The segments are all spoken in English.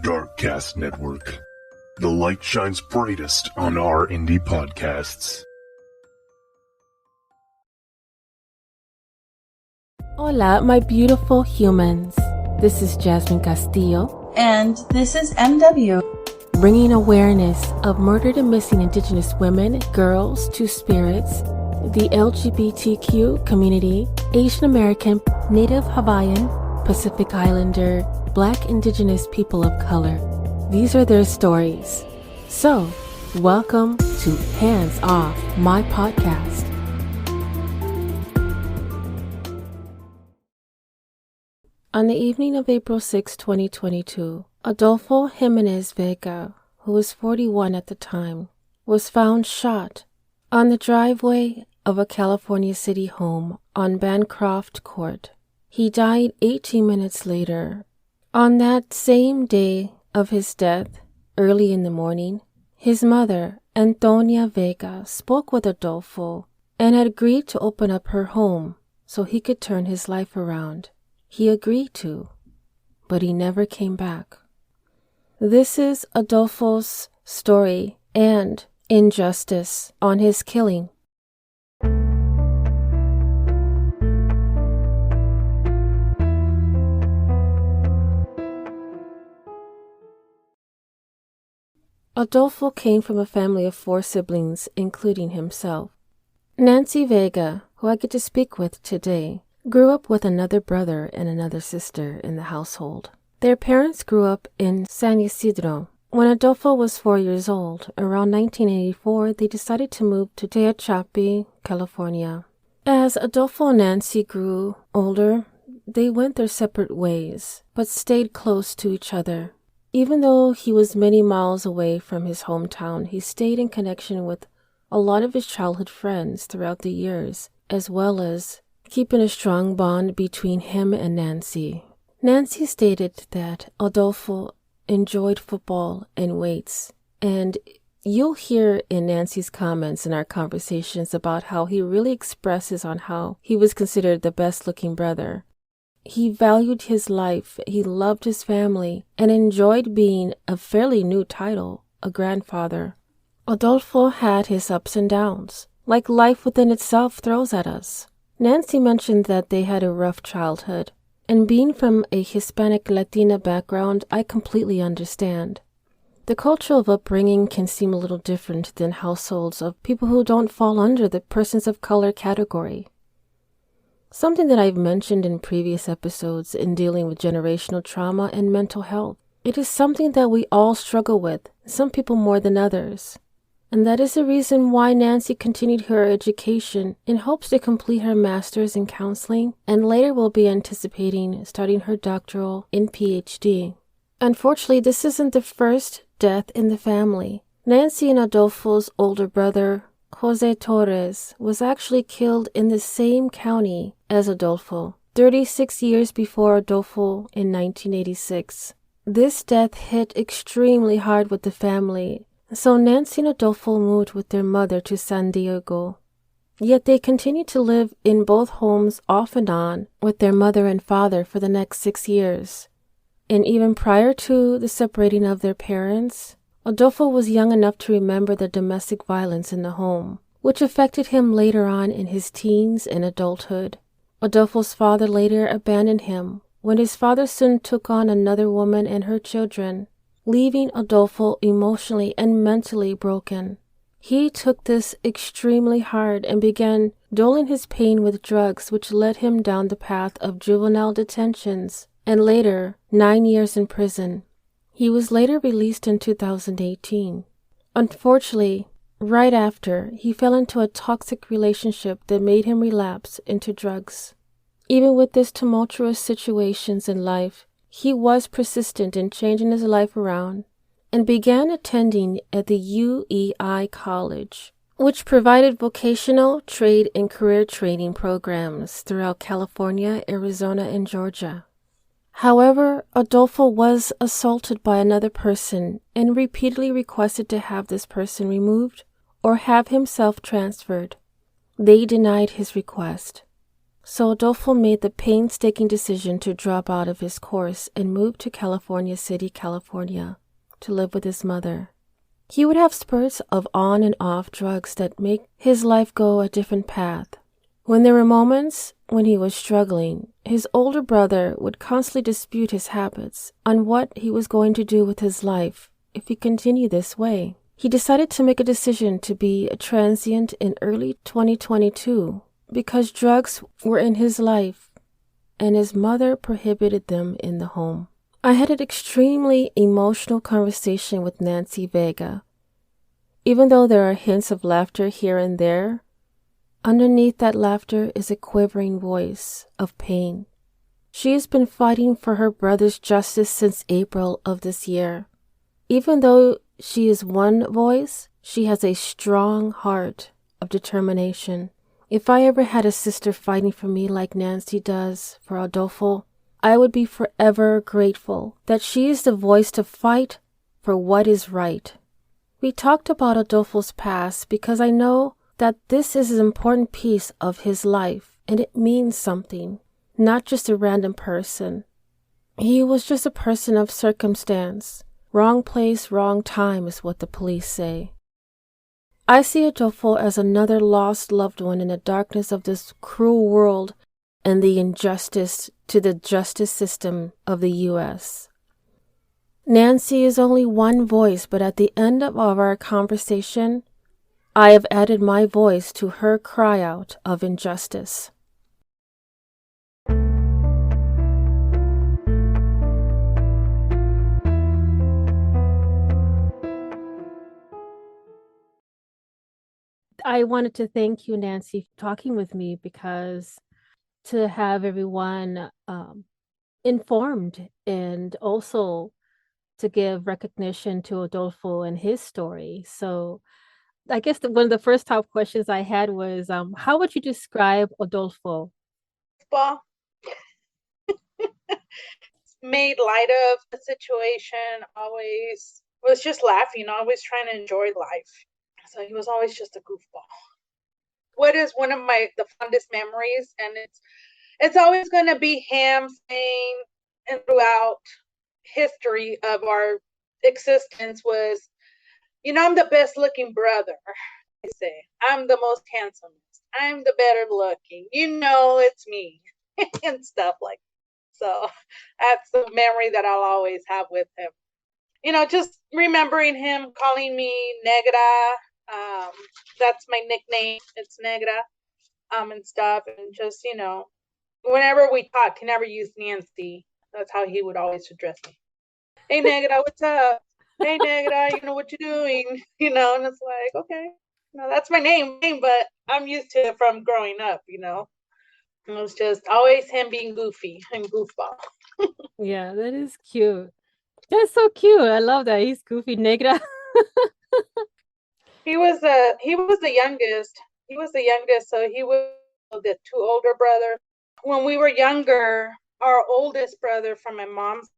Darkcast Network. The light shines brightest on our indie podcasts. Hola, my beautiful humans. This is Jasmine Castillo. And this is MW. Bringing awareness of murdered and missing Indigenous women, girls, two-spirits, the LGBTQ community, Asian American, Native Hawaiian, Pacific Islander, Black Indigenous people of color. These are their stories. So, welcome to Hands Off, my podcast. On the evening of April 6, 2022, Adolfo Jimenez Vega, who was 41 at the time, was found shot on the driveway of a California city home on Bancroft Court. He died 18 minutes later. On that same day of his death, early in the morning, his mother, Antonia Vega, spoke with Adolfo and had agreed to open up her home so he could turn his life around. He agreed to, but he never came back. This is Adolfo's story and injustice on his killing. Adolfo came from a family of 4 siblings, including himself. Nancy Vega, who I get to speak with today, grew up with another brother and another sister in the household. Their parents grew up in San Isidro. When Adolfo was 4 years old, around 1984, they decided to move to Tehachapi, California. As Adolfo and Nancy grew older, they went their separate ways, but stayed close to each other. Even though he was many miles away from his hometown, he stayed in connection with a lot of his childhood friends throughout the years, as well as keeping a strong bond between him and Nancy. Nancy stated that Adolfo enjoyed football and weights, and you'll hear in Nancy's comments in our conversations about how he really expresses on how he was considered the best-looking brother. He valued his life, he loved his family, and enjoyed being a fairly new title, a grandfather. Adolfo had his ups and downs, like life within itself throws at us. Nancy mentioned that they had a rough childhood, and being from a Hispanic Latina background, I completely understand. The culture of upbringing can seem a little different than households of people who don't fall under the persons of color category. Something that I've mentioned in previous episodes in dealing with generational trauma and mental health. It is something that we all struggle with, some people more than others. And that is the reason why Nancy continued her education in hopes to complete her master's in counseling and later will be anticipating starting her doctoral in PhD. Unfortunately, this isn't the first death in the family. Nancy and Adolfo's older brother, Jose Torres, was actually killed in the same county as Adolfo, 36 years before Adolfo in 1986. This death hit extremely hard with the family, so Nancy and Adolfo moved with their mother to San Diego. Yet they continued to live in both homes off and on with their mother and father for the next 6 years. And even prior to the separating of their parents, Adolfo was young enough to remember the domestic violence in the home, which affected him later on in his teens and adulthood. Adolfo's father later abandoned him when his father soon took on another woman and her children, leaving Adolfo emotionally and mentally broken. He took this extremely hard and began dulling his pain with drugs, which led him down the path of juvenile detentions and later 9 years in prison. He was later released in 2018. Unfortunately, right after, he fell into a toxic relationship that made him relapse into drugs. Even with this tumultuous situations in life, he was persistent in changing his life around and began attending at the UEI College, which provided vocational, trade, and career training programs throughout California, Arizona, and Georgia. However, Adolfo was assaulted by another person and repeatedly requested to have this person removed or have himself transferred. They denied his request. So Adolfo made the painstaking decision to drop out of his course and move to California City, California, to live with his mother. He would have spurts of on and off drugs that make his life go a different path. When there were moments when he was struggling, his older brother would constantly dispute his habits on what he was going to do with his life if he continued this way. He decided to make a decision to be a transient in early 2022 because drugs were in his life and his mother prohibited them in the home. I had an extremely emotional conversation with Nancy Vega. Even though there are hints of laughter here and there, underneath that laughter is a quivering voice of pain. She has been fighting for her brother's justice since April of this year. Even though she is one voice, she has a strong heart of determination. If I ever had a sister fighting for me like Nancy does for Adolfo, I would be forever grateful that she is the voice to fight for what is right. We talked about Adolfo's past because I know that this is an important piece of his life and it means something, not just a random person. He was just a person of circumstance. Wrong place, wrong time is what the police say. I see Adolfo as another lost loved one in the darkness of this cruel world and the injustice to the justice system of the U.S. Nancy is only one voice, but at the end of our conversation, I have added my voice to her cry out of injustice. I wanted to thank you, Nancy, for talking with me because to have everyone informed and also to give recognition to Adolfo and his story. So I guess one of the first top questions I had was, how would you describe Adolfo? Well, made light of the situation, always was just laughing, always trying to enjoy life. So he was always just a goofball. What is one of the fondest memories, and it's always going to be him saying, and throughout history of our existence was, I'm the best looking brother. I say, I'm the most handsome. I'm the better looking. It's me, and stuff like that. So that's the memory that I'll always have with him. Just remembering him calling me Negra. That's my nickname. It's Negra. And stuff. And just, whenever we talked, he never used Nancy. That's how he would always address me. Hey, Negra, what's up? Hey, Negra, what you're doing? And it's like, okay. That's my name, but I'm used to it from growing up, It was just always him being goofy and goofball. Yeah, that is cute. That's so cute. I love that. He's goofy, Negra. He was the youngest. He was the youngest, so he was the two older brothers. When we were younger, our oldest brother from my mom's,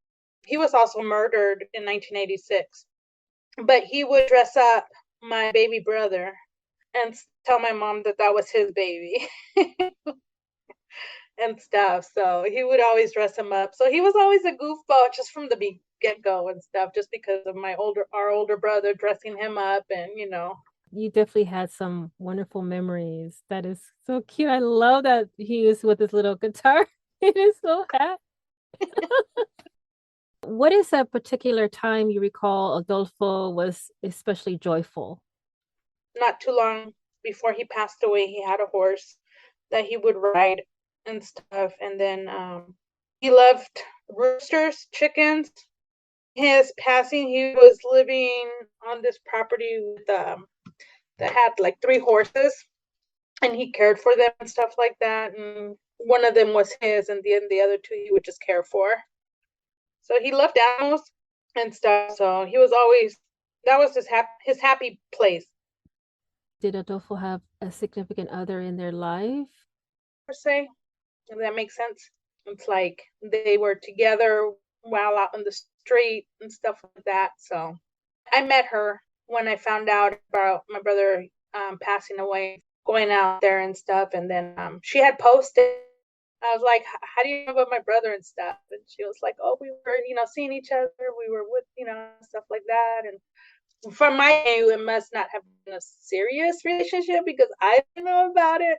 he was also murdered in 1986. But he would dress up my baby brother and tell my mom that was his baby. And stuff. So he would always dress him up. So he was always a goofball just from the get-go and stuff, just because of our older brother dressing him up and, You definitely had some wonderful memories. That is so cute. I love that he was with his little guitar in his little hat. What is a particular time you recall Adolfo was especially joyful? Not too long before he passed away, he had a horse that he would ride and stuff. And then he loved roosters, chickens. His passing, he was living on this property with that had like 3 horses, and he cared for them and stuff like that. And one of them was his, and the other 2 he would just care for. So he loved animals and stuff. So he was always, that was his happy place. Did Adolfo have a significant other in their life? Per se, if that makes sense. It's like they were together while out on the street and stuff like that. So I met her when I found out about my brother passing away, going out there and stuff. And then she had posted I was like, how do you know about my brother and stuff? And she was like, oh, we were, seeing each other. We were with, stuff like that. And from my view, it must not have been a serious relationship because I don't know about it.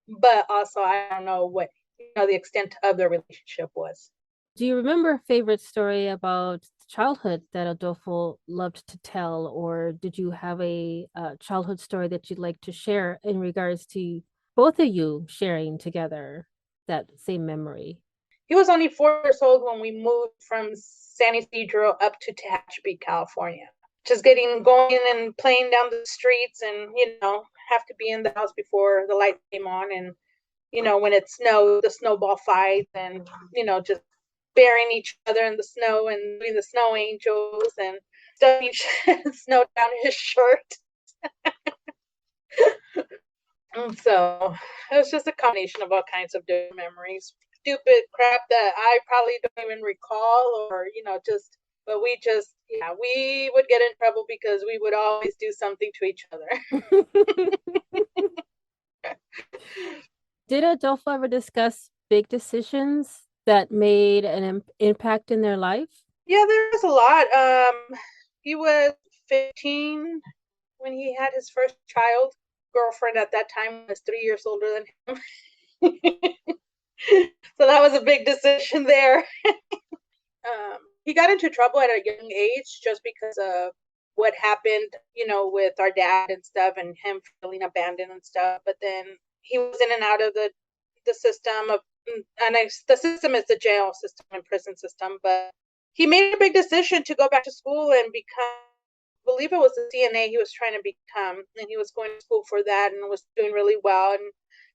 But also, I don't know what, the extent of the relationship was. Do you remember a favorite story about childhood that Adolfo loved to tell, or did you have a childhood story that you'd like to share in regards to both of you sharing together that same memory? He was only 4 years old when we moved from San Isidro up to Tehachapi, California. Just going and playing down the streets and, have to be in the house before the light came on. And, when it snowed, the snowball fights and, just burying each other in the snow and doing the snow angels and stuffing snow down his shirt. And so it was just a combination of all kinds of different memories. Stupid crap that I probably don't even recall, or, but we would get in trouble because we would always do something to each other. Did Adolfo ever discuss big decisions that made an impact in their life? Yeah, there was a lot. He was 15 when he had his first child. Girlfriend at that time was 3 years older than him. So that was a big decision there. He got into trouble at a young age just because of what happened, with our dad and stuff and him feeling abandoned and stuff. But then he was in and out of the system of, the system is the jail system and prison system. But he made a big decision to go back to school and become, I believe it was the CNA he was trying to become, and he was going to school for that and was doing really well and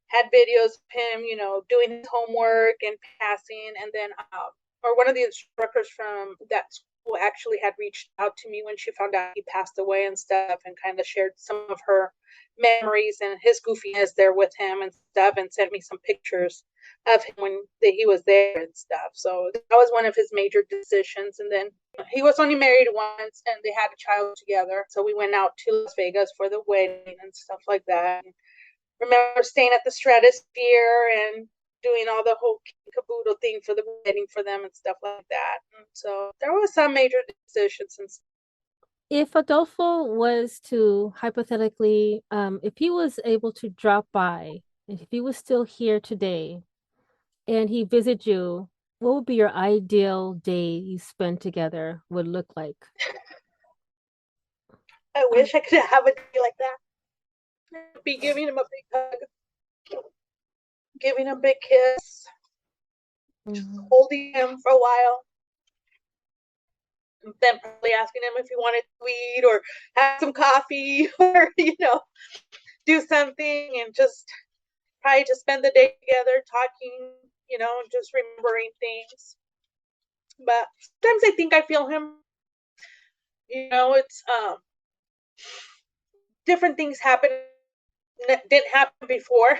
had videos of him, doing his homework and passing. And then, or one of the instructors from that school actually had reached out to me when she found out he passed away and stuff, and kind of shared some of her memories and his goofiness there with him and stuff, and sent me some pictures of him when he was there and stuff. So that was one of his major decisions. And then he was only married once and they had a child together. So we went out to Las Vegas for the wedding and stuff like that. And remember staying at the Stratosphere and doing all the whole caboodle thing for the wedding for them and stuff like that. And so there was some major decisions. And if Adolfo was to hypothetically, if he was able to drop by, and if he was still here today, and he visited you, what would be your ideal day you spend together would look like? I wish I could have a day like that. I'd be giving him a big hug, giving him a big kiss, holding him for a while, and then probably asking him if he wanted to eat or have some coffee or, do something, and just probably just spend the day together talking, just remembering things. But sometimes I think I feel him. It's different things happen that didn't happen before.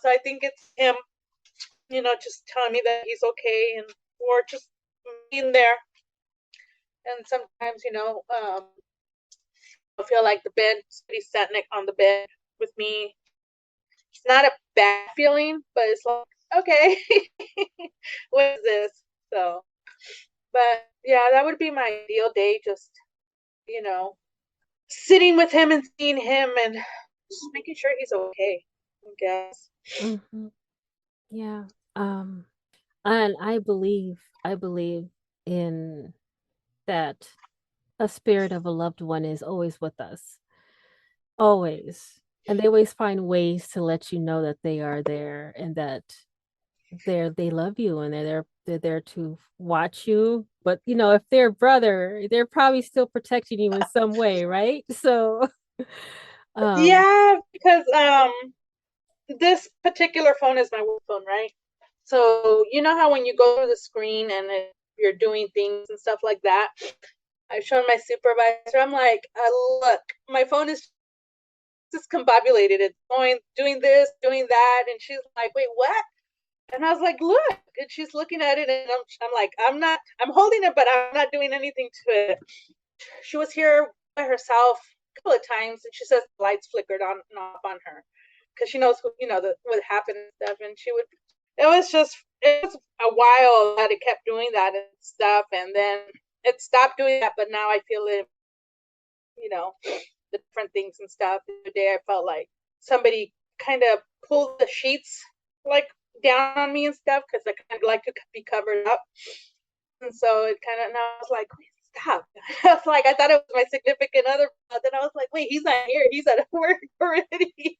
So I think it's him, just telling me that he's okay, and or just being there. And sometimes, I feel like the bed, he's sitting on the bed with me. It's not a bad feeling, but it's like, okay, what is this? So, but yeah, that would be my ideal day. Just, sitting with him and seeing him and just making sure he's okay, I guess. Mm-hmm. Yeah. And I believe in that a spirit of a loved one is always with us. Always. And they always find ways to let you know that they are there and that they love you and they're there to watch you. But if they're brother, they're probably still protecting you in some way, right? So yeah, because this particular phone is my work phone, right? So you know how when you go through the screen and you're doing things and stuff like that, I've shown my supervisor, I'm like, look, my phone is discombobulated. It's doing this, doing that. And she's like, wait, what? And I was like, look. And she's looking at it, and I'm like, I'm holding it, but I'm not doing anything to it. She was here by herself a couple of times, and she says the lights flickered on and off on her. because she knows who, what happened and stuff. And it was a while that it kept doing that and stuff. And then it stopped doing that. But now I feel it, the different things and stuff. The other day I felt like somebody kind of pulled the sheets like down on me and stuff because I kind of like to be covered up. And so it kind of, and I was like, wait, stop. I was like, I thought it was my significant other, but then I was like, wait, he's not here. He's at work already.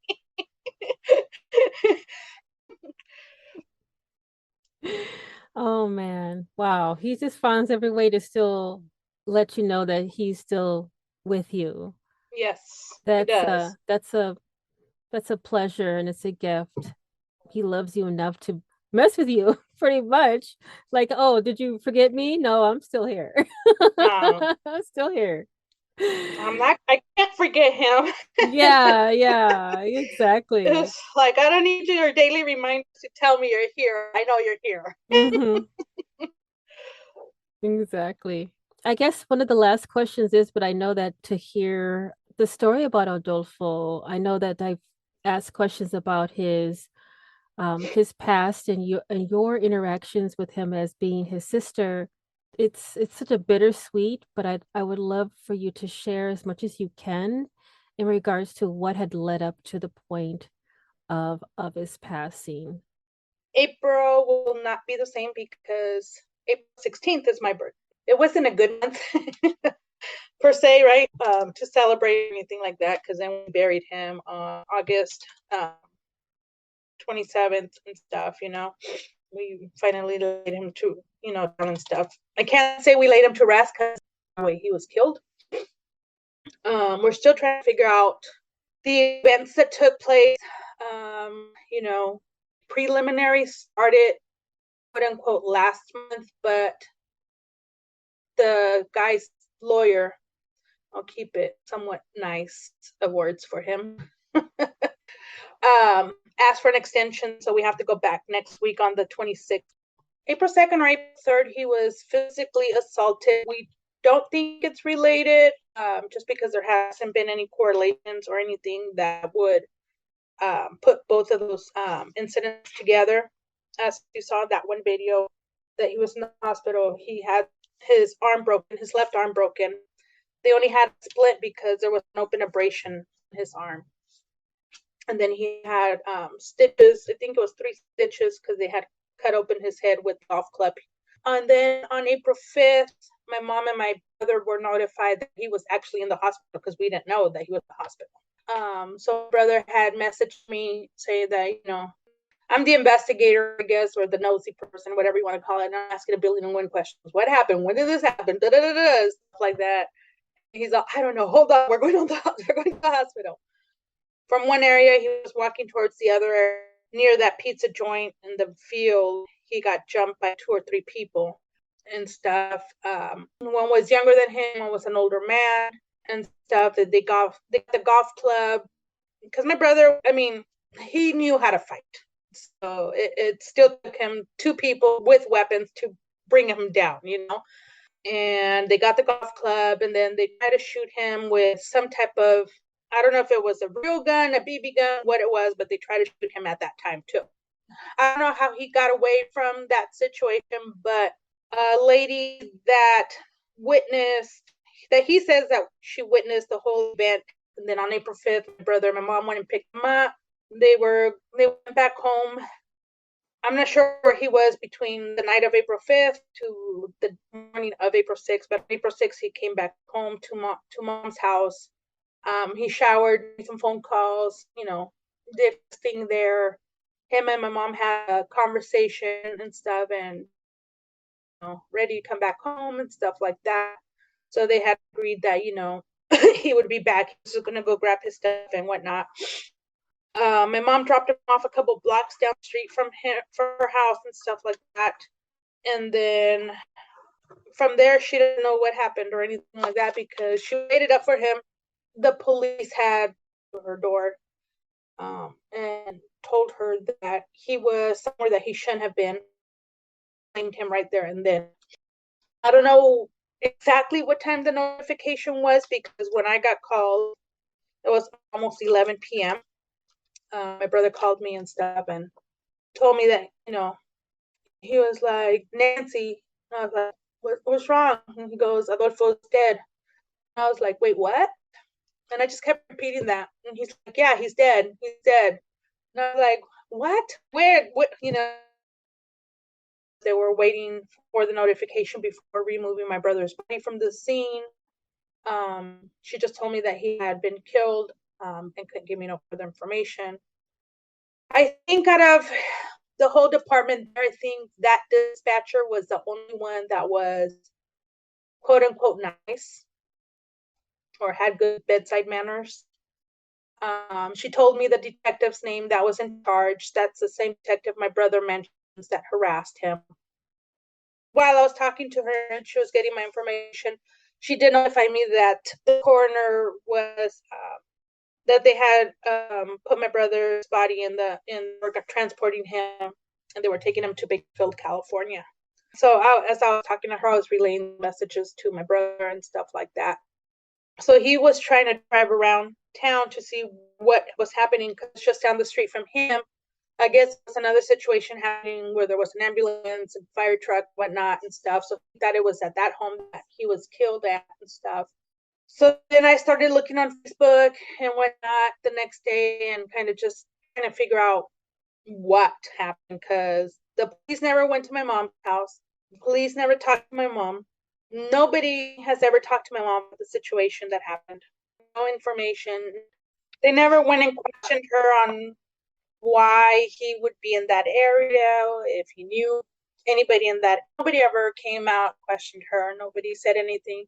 Oh man. Wow. He just finds every way to still let you know that he's still with you. Yes, he That's does. that's a pleasure and it's a gift. He loves you enough to mess with you pretty much. Like, oh, did you forget me? No, I'm still here. I'm still here. I can't forget him. Yeah, exactly. It's like, I don't need your daily reminders to tell me you're here. I know you're here. Mm-hmm. Exactly. I guess one of the last questions is, but I know that to hear the story about Adolfo, I know that I've asked questions about his past and your interactions with him as being his sister. It's such a bittersweet, but I would love for you to share as much as you can in regards to what had led up to the point of his passing. April will not be the same because April 16th is my birthday. It wasn't a good month per se, right? To celebrate anything like that, because then we buried him on August 27th and stuff, We finally laid him to, down and stuff. I can't say we laid him to rest because the way he was killed. We're still trying to figure out the events that took place. Preliminary started, quote unquote, last month, but the guy's lawyer, I'll keep it somewhat nice of words for him, asked for an extension, so we have to go back next week on the 26th. April 2nd or April 3rd, he was physically assaulted. We don't think it's related, just because there hasn't been any correlations or anything that would put both of those incidents together. As you saw that one video that he was in the hospital, he had his arm broken, his left arm broken. They only had a split because there was an open abrasion in his arm. And then he had stitches. I think it was 3 stitches because they had cut open his head with golf club. And then on April 5th, my mom and my brother were notified that he was actually in the hospital because we didn't know that he was in the hospital. So my brother had messaged me saying that, I'm the investigator, I guess, or the nosy person, whatever you want to call it. And I'm asking a billion and one questions. What happened? When did this happen? Stuff like that. He's like, I don't know. Hold on. We're going to the hospital. From one area, he was walking towards the other area. Near that pizza joint in the field, he got jumped by 2 or 3 people and stuff. One was younger than him. One was an older man and stuff. That they got the golf club. Because my brother, he knew how to fight. So it still took him 2 people with weapons to bring him down, And they got the golf club, and then they tried to shoot him with some type of, I don't know if it was a real gun, a BB gun, what it was, but they tried to shoot him at that time too. I don't know how he got away from that situation, but a lady that he says that she witnessed the whole event. And then on April 5th, my brother and my mom went and picked him up. They went back home. I'm not sure where he was between the night of April 5th to the morning of April 6th, but on April 6th, he came back home to mom's house. He showered, made some phone calls, did his thing there. Him and my mom had a conversation and stuff, and ready to come back home and stuff like that. So they had agreed that, he would be back. He was going to go grab his stuff and whatnot. My mom dropped him off a couple blocks down the street from her house and stuff like that. And then from there, she didn't know what happened or anything like that because she waited up for him. The police had her door and told her that he was somewhere that he shouldn't have been. Claimed him right there and then. I don't know exactly what time the notification was because when I got called, it was almost 11 p.m. my brother called me and stuff and told me that, he was like, Nancy. And I was like, what's wrong? And he goes, Adolfo's dead. And I was like, wait, what? And I just kept repeating that. And he's like, yeah, he's dead. He's dead. And I was like, what? Where? What? They were waiting for the notification before removing my brother's body from the scene. She just told me that he had been killed, and couldn't give me no further information. I think out of the whole department, I think that dispatcher was the only one that was quote unquote nice or had good bedside manners. She told me the detective's name that was in charge. That's the same detective my brother mentions that harassed him. While I was talking to her and she was getting my information, she did notify me that the coroner was that they had put my brother's body in transporting him, and they were taking him to Bakersfield, California. So as I was talking to her, I was relaying messages to my brother and stuff like that. So he was trying to drive around town to see what was happening, because just down the street from him, I guess there's another situation happening where there was an ambulance and fire truck, whatnot, and stuff. So he thought it was at that home that he was killed at and stuff. So then I started looking on Facebook and whatnot the next day and kind of just trying to figure out what happened, because the police never went to my mom's house. The police never talked to my mom. Nobody has ever talked to my mom about the situation that happened. No information. They never went and questioned her on why he would be in that area, if he knew anybody in that. Nobody ever came out, questioned her. Nobody said anything.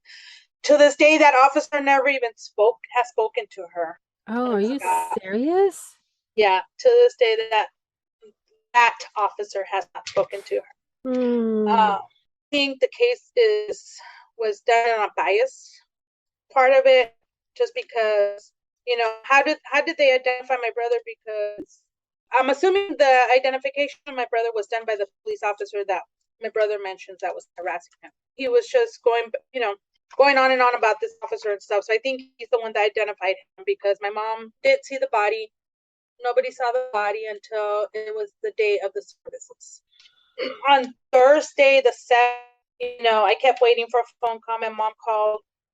To this day, that officer never even has spoken to her. Oh, are you serious? Yeah, to this day, that officer has not spoken to her. I think the case was done on a bias part of it, just because, how did they identify my brother? Because I'm assuming the identification of my brother was done by the police officer that my brother mentions that was harassing him. He was just going on and on about this officer and stuff. So I think he's the one that identified him, because my mom did see the body. Nobody saw the body until it was the day of the services. On Thursday, the 7th, I kept waiting for a phone call.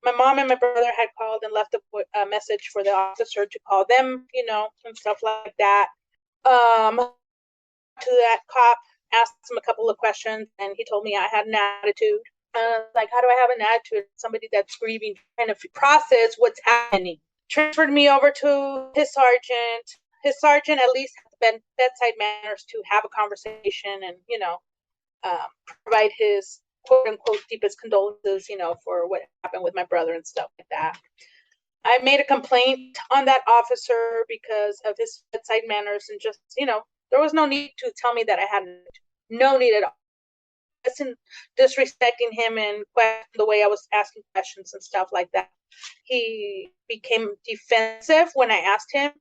My mom and my brother had called and left a message for the officer to call them, and stuff like that. To that cop, asked him a couple of questions, and he told me I had an attitude. Like, how do I have an attitude? Somebody that's grieving, trying to process what's happening. Transferred me over to his sergeant. His sergeant at least had bedside manners to have a conversation and, provide his quote unquote deepest condolences, for what happened with my brother and stuff like that. I made a complaint on that officer because of his bedside manners, and just, there was no need to tell me that I hadn't. No need at all. Wasn't disrespecting him and the way I was asking questions and stuff like that. He became defensive when I asked him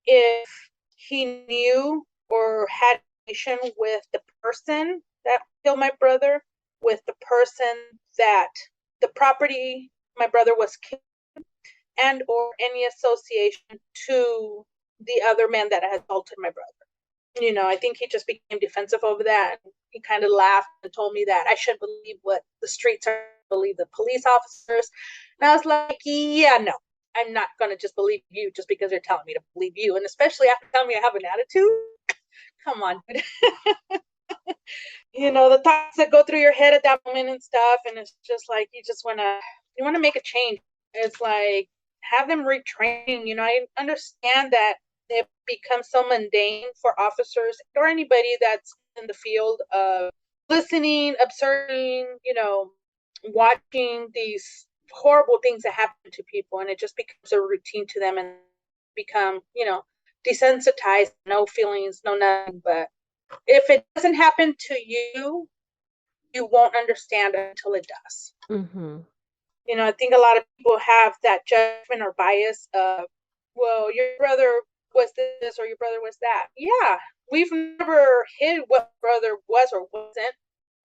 if he knew or had relation with the person that killed my brother, with the person that the property my brother was killed, and or any association to the other man that had assaulted my brother. I think he just became defensive over that. He kind of laughed and told me that I should believe what the streets are, believe the police officers. And I was like, yeah, no, I'm not going to just believe you just because you're telling me to believe you. And especially after telling me I have an attitude. Come on, dude. The thoughts that go through your head at that moment and stuff. And it's just like, you want to make a change. It's like, have them retrain. I understand that it becomes so mundane for officers or anybody that's in the field of listening, observing, watching these horrible things that happen to people, and it just becomes a routine to them and become, desensitized, no feelings, no nothing. But if it doesn't happen to you, you won't understand it until it does. Mm-hmm. I think a lot of people have that judgment or bias of, well, your brother was this or your brother was that. Yeah, we've never hid what brother was or wasn't.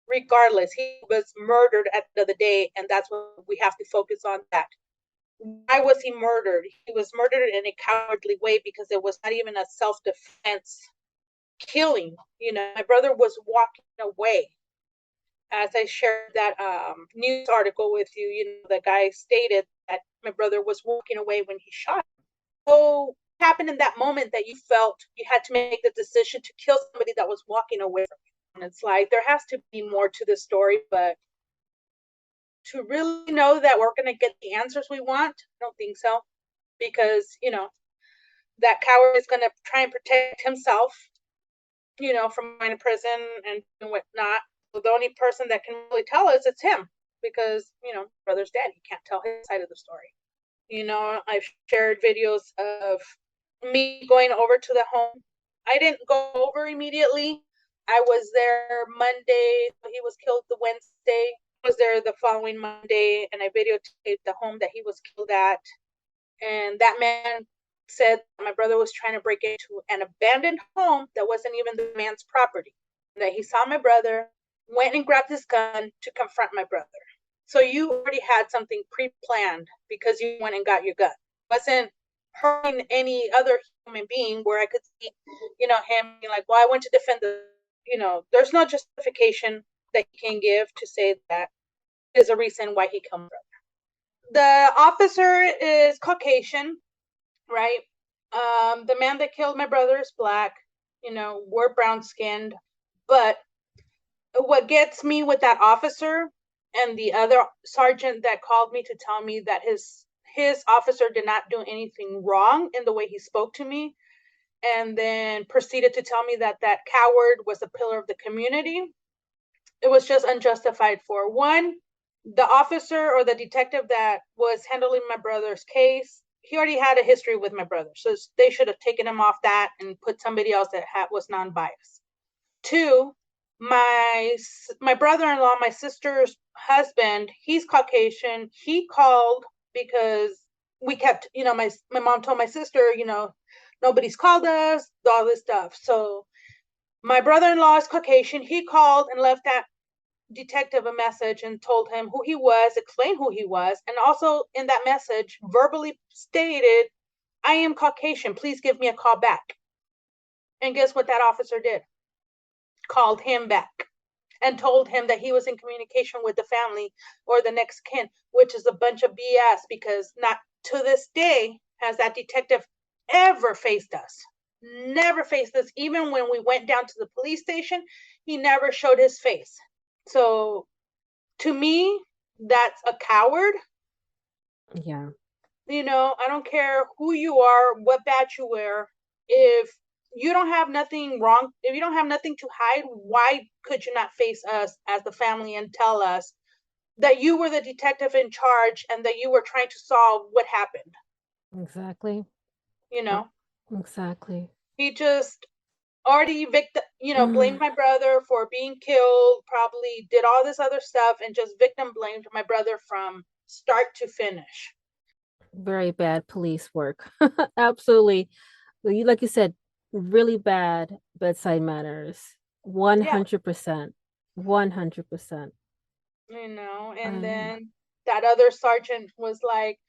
Regardless, he was murdered at the end of the day, and that's what we have to focus on, that why was he murdered? He was murdered in a cowardly way because it was not even a self-defense killing. My brother was walking away. As I shared that news article with you, the guy stated that my brother was walking away when he shot him. So what happened in that moment that you felt you had to make the decision to kill somebody that was walking away from you? And it's like, there has to be more to the story, but to really know that we're going to get the answers we want, I don't think so. Because, that coward is going to try and protect himself, from going to prison and whatnot. The only person that can really tell us it's him, because brother's dead. He can't tell his side of the story. I've shared videos of me going over to the home. I didn't go over immediately. I was there Monday. He was killed the Wednesday. I was there the following Monday, and I videotaped the home that he was killed at. And that man said my brother was trying to break into an abandoned home that wasn't even the man's property. That he saw my brother, went and grabbed his gun to confront my brother. So you already had something pre-planned because you went and got your gun. It wasn't hurting any other human being where I could see, him being like, well, I went to defend there's no justification that he can give to say that is a reason why he killed my brother. The officer is Caucasian, right? The man that killed my brother is black. We're brown skinned. But what gets me with that officer and the other sergeant that called me to tell me that his officer did not do anything wrong in the way he spoke to me, and then proceeded to tell me that coward was a pillar of the community, it was just unjustified. For one, the officer or the detective that was handling my brother's case, he already had a history with my brother. So they should have taken him off that and put somebody else that was non-biased. Two, my brother-in-law, my sister's husband, he's Caucasian. He called because we kept, my mom told my sister, nobody's called us, all this stuff. So my brother-in-law is Caucasian. He called and left that detective a message and told him who he was, explained who he was, and also in that message verbally stated, I am Caucasian, please give me a call back. And guess what that officer did? Called him back and told him that he was in communication with the family or the next kin, which is a bunch of BS, because not to this day has that detective ever faced us. Never faced us. Even when we went down to the police station, he never showed his face. So to me, that's a coward. Yeah. I don't care who you are, what badge you wear. If you don't have nothing wrong, if you don't have nothing to hide, why could you not face us as the family and tell us that you were the detective in charge and that you were trying to solve what happened? Exactly. Exactly. He just already blamed my brother for being killed, probably did all this other stuff, and just victim blamed my brother from start to finish. Very bad police work. Absolutely. Like you said, really bad bedside manners. 100%. 100%. And then that other sergeant was like,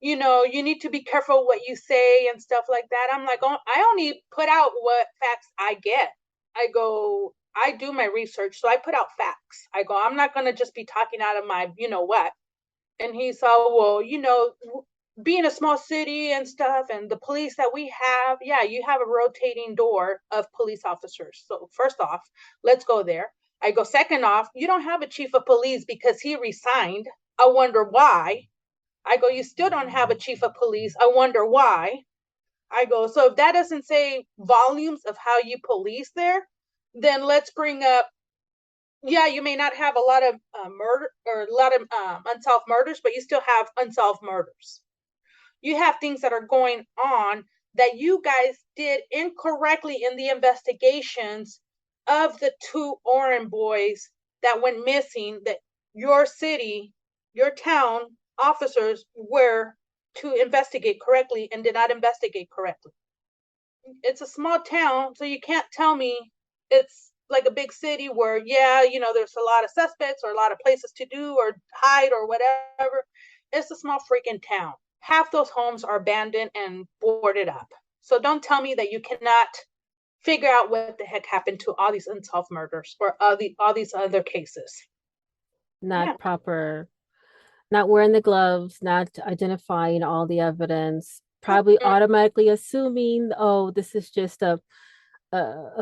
you need to be careful what you say and stuff like that. I'm like, oh, I only put out what facts I get. I go, I do my research, so I put out facts. I go, I'm not going to just be talking out of my, what. And he saw, well, being a small city and stuff, and the police that we have, yeah, you have a rotating door of police officers. So first off, let's go there. I go, second off, you don't have a chief of police because he resigned. I wonder why. I go, you still don't have a chief of police. I wonder why. I go, so if that doesn't say volumes of how you police there, then let's bring up, yeah, you may not have a lot of murder or a lot of unsolved murders, but you still have unsolved murders. You have things that are going on that you guys did incorrectly in the investigations of the two Oren boys that went missing, that your city, your town officers were to investigate correctly and did not investigate correctly. It's a small town, so you can't tell me it's like a big city where, there's a lot of suspects or a lot of places to do or hide or whatever. It's a small freaking town. half those homes are abandoned and boarded up. So don't tell me that you cannot figure out what the heck happened to all these unsolved murders or all these other cases. Not proper, not wearing the gloves, not identifying all the evidence, probably automatically assuming, oh, this is just a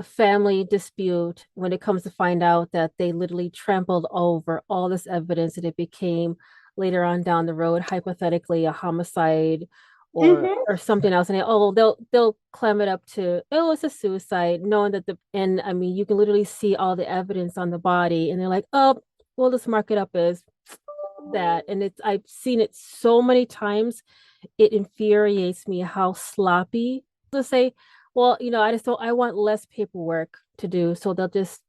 family dispute, when it comes to find out that they literally trampled over all this evidence and it became later on down the road hypothetically a homicide or something else, and they'll clam it up to, oh, it's a suicide, knowing that and I mean, you can literally see all the evidence on the body and they're like, oh, we'll just mark it up as that. And I've seen it so many times. It infuriates me how sloppy to say, well, I want less paperwork to do, so they'll just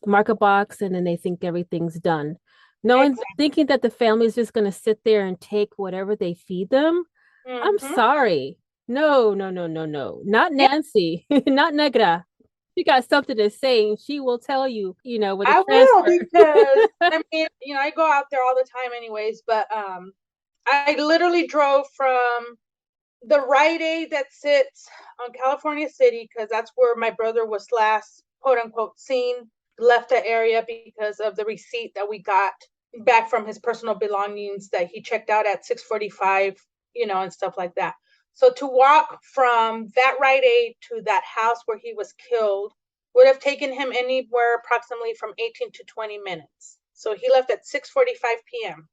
mark a box and then they think everything's done, thinking that the family is just going to sit there and take whatever they feed them. I'm sorry. No, no, no, no, no. Not Nancy. Not Negra. She got something to say and she will tell you, with a I transfer. will, because I mean, I go out there all the time anyways, but I literally drove from the Rite Aid that sits on California City, because that's where my brother was last, quote unquote, seen, left the area because of the receipt that we got back from his personal belongings that he checked out at 6:45, and stuff like that. So to walk from that Rite Aid to that house where he was killed would have taken him anywhere approximately from 18 to 20 minutes. So he left at 6:45 p.m.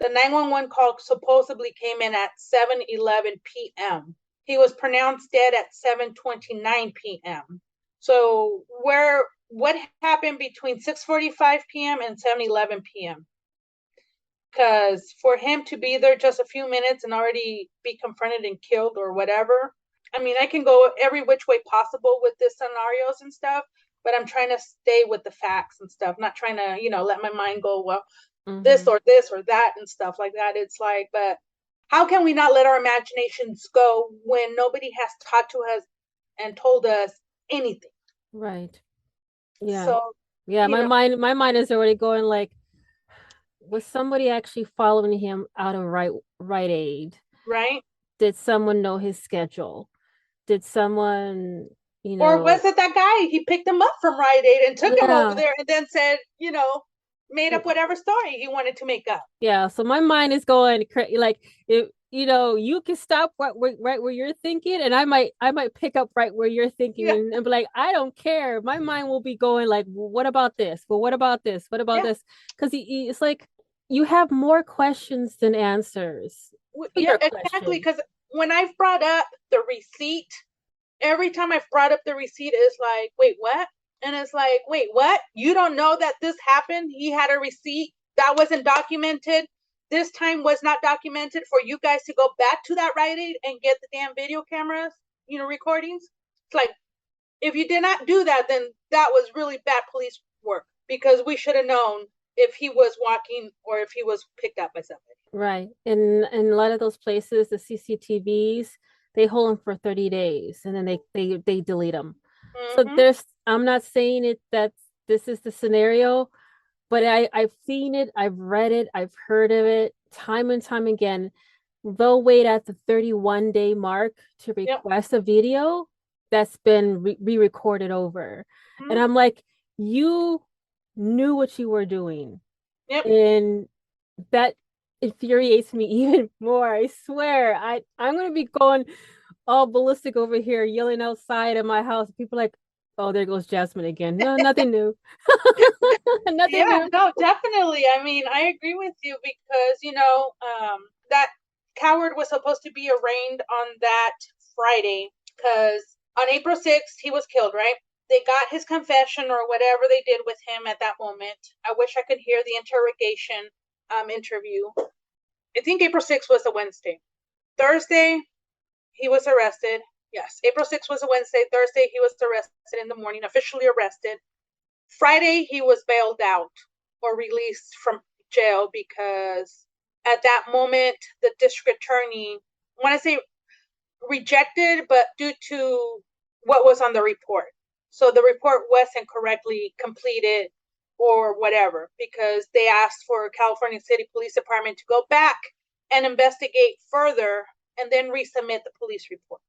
The 911 call supposedly came in at 7:11 p.m. He was pronounced dead at 7:29 p.m. So what happened between 6:45 p.m. and 7:11 p.m.? Because for him to be there just a few minutes and already be confronted and killed or whatever, I mean, I can go every which way possible with the scenarios and stuff, but I'm trying to stay with the facts and stuff, not trying to, let my mind go, well, this or that and stuff like that. It's like, but how can we not let our imaginations go when nobody has taught to us and told us anything? Right. Yeah. So, yeah, my mind is already going like, was somebody actually following him out of Rite Aid? Right. Did someone know his schedule? Did someone, or was it that guy? He picked him up from Rite Aid and took him over there and then said, made up whatever story he wanted to make up. Yeah. So my mind is going like, if you can stop right where you're thinking, and I might pick up right where you're thinking, and be like, I don't care. My mind will be going like, well, what about this? Well, what about this? What about this? Because it's like you have more questions than answers. Yeah, exactly. Because when I've brought up the receipt, every time I've brought up the receipt, it's like, wait, what? And it's like, wait, what? You don't know that this happened? He had a receipt that wasn't documented. This time was not documented for you guys to go back to that Rite Aid and get the damn video cameras, recordings. It's like, if you did not do that, then that was really bad police work, because we should have known if he was walking or if he was picked up by somebody. Right. In a lot of those places, the CCTVs, they hold them for 30 days and then they delete them. So I'm not saying it that this is the scenario, but I've seen it, I've read it, I've heard of it time and time again. They'll wait at the 31-day mark to request a video that's been re-recorded over. And I'm like, you knew what you were doing. And that infuriates me even more. I swear, I'm gonna be going all ballistic over here, yelling outside of my house. People like, oh, there goes Jasmine again. No, nothing new. Nothing new. No, definitely. I mean, I agree with you, because that coward was supposed to be arraigned on that Friday, because on April 6th he was killed, right? They got his confession or whatever they did with him at that moment. I wish I could hear the interrogation interview. I think April 6th was a Wednesday. Thursday, he was arrested. Yes, April 6th was a Wednesday. Thursday, he was arrested in the morning, officially arrested. Friday, he was bailed out or released from jail, because at that moment, the district attorney, I want to say rejected, but due to what was on the report. So the report wasn't correctly completed or whatever, because they asked for California City Police Department to go back and investigate further and then resubmit the police report.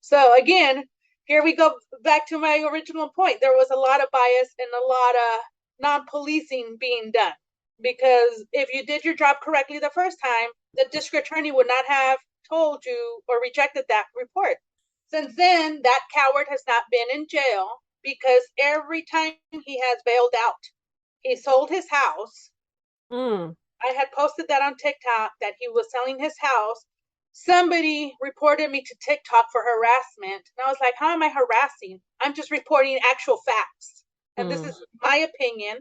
So again, here we go back to my original point. There was a lot of bias and a lot of non-policing being done, because if you did your job correctly the first time, the district attorney would not have told you or rejected that report. Since then, that coward has not been in jail, because every time he has bailed out, he sold his house. I had posted that on TikTok that he was selling his house. Somebody reported me to TikTok for harassment. And I was like, how am I harassing? I'm just reporting actual facts. And this is my opinion,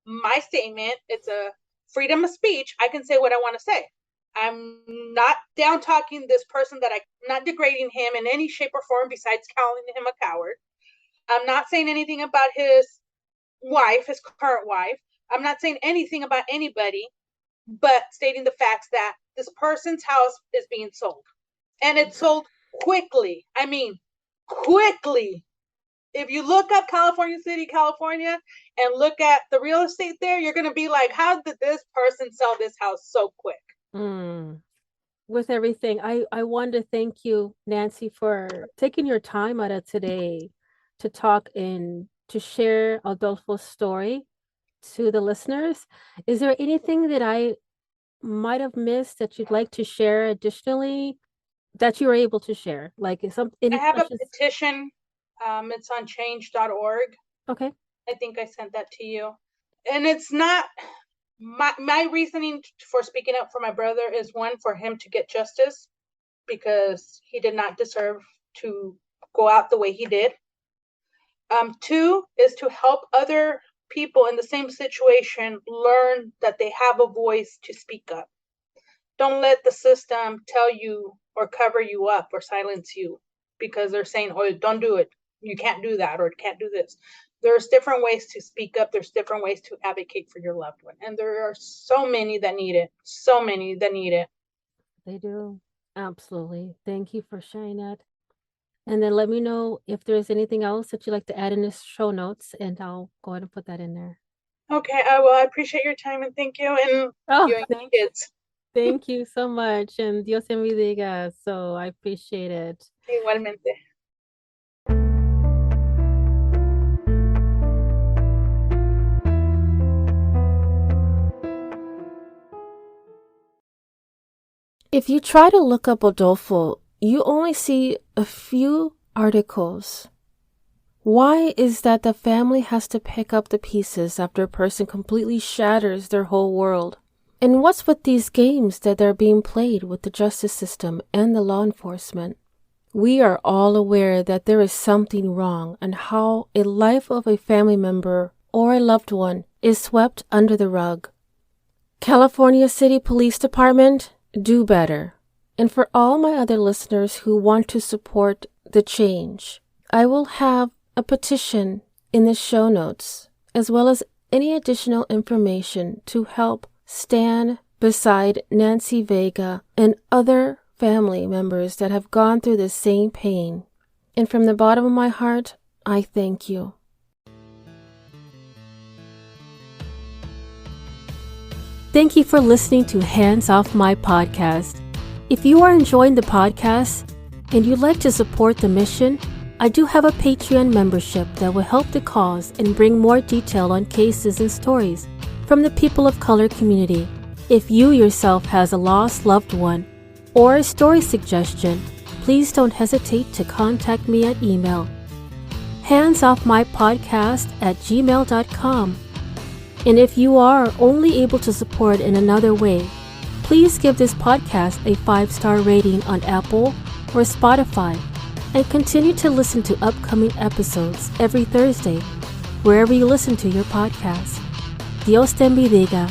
my statement. It's a freedom of speech. I can say what I want to say. I'm not down talking this person, that I'm not degrading him in any shape or form besides calling him a coward. I'm not saying anything about his wife, his current wife. I'm not saying anything about anybody, but stating the facts that this person's house is being sold. And it's sold quickly. I mean, quickly. If you look up California City, California, and look at the real estate there, you're going to be like, how did this person sell this house so quick? With everything, I want to thank you, Nancy, for taking your time out of today to talk and to share Adolfo's story to the listeners. Is there anything that I might have missed that you'd like to share additionally that you were able to share? Like, is I have a petition. It's on change.org. Okay. I think I sent that to you. And it's not my reasoning for speaking up for my brother is, one, for him to get justice, because he did not deserve to go out the way he did. Two is to help other people in the same situation learn that they have a voice to speak up. Don't let the system tell you or cover you up or silence you because they're saying, oh, don't do it. You can't do that, or can't do this. There's different ways to speak up. There's different ways to advocate for your loved one. And there are so many that need it. So many that need it. They do. Absolutely. Thank you for sharing that. And then let me know if there's anything else that you'd like to add in the show notes, and I'll go ahead and put that in there. Okay, I will. I appreciate your time, and thank you. And you and your kids. Thank you so much. And Dios te bendiga. So I appreciate it. Igualmente. If you try to look up Adolfo, you only see a few articles. Why is that the family has to pick up the pieces after a person completely shatters their whole world? And what's with these games that are being played with the justice system and the law enforcement? We are all aware that there is something wrong and how a life of a family member or a loved one is swept under the rug. California City Police Department, do better. And for all my other listeners who want to support the change, I will have a petition in the show notes, as well as any additional information to help stand beside Nancy Vega and other family members that have gone through the same pain. And from the bottom of my heart, I thank you. Thank you for listening to Hands Off My Podcast. If you are enjoying the podcast and you'd like to support the mission, I do have a Patreon membership that will help the cause and bring more detail on cases and stories from the people of color community. If you yourself has a lost loved one or a story suggestion, please don't hesitate to contact me at email handsoffmypodcast@gmail.com. And if you are only able to support in another way, please give this podcast a 5-star rating on Apple or Spotify, and continue to listen to upcoming episodes every Thursday, wherever you listen to your podcast. Dios te bendiga.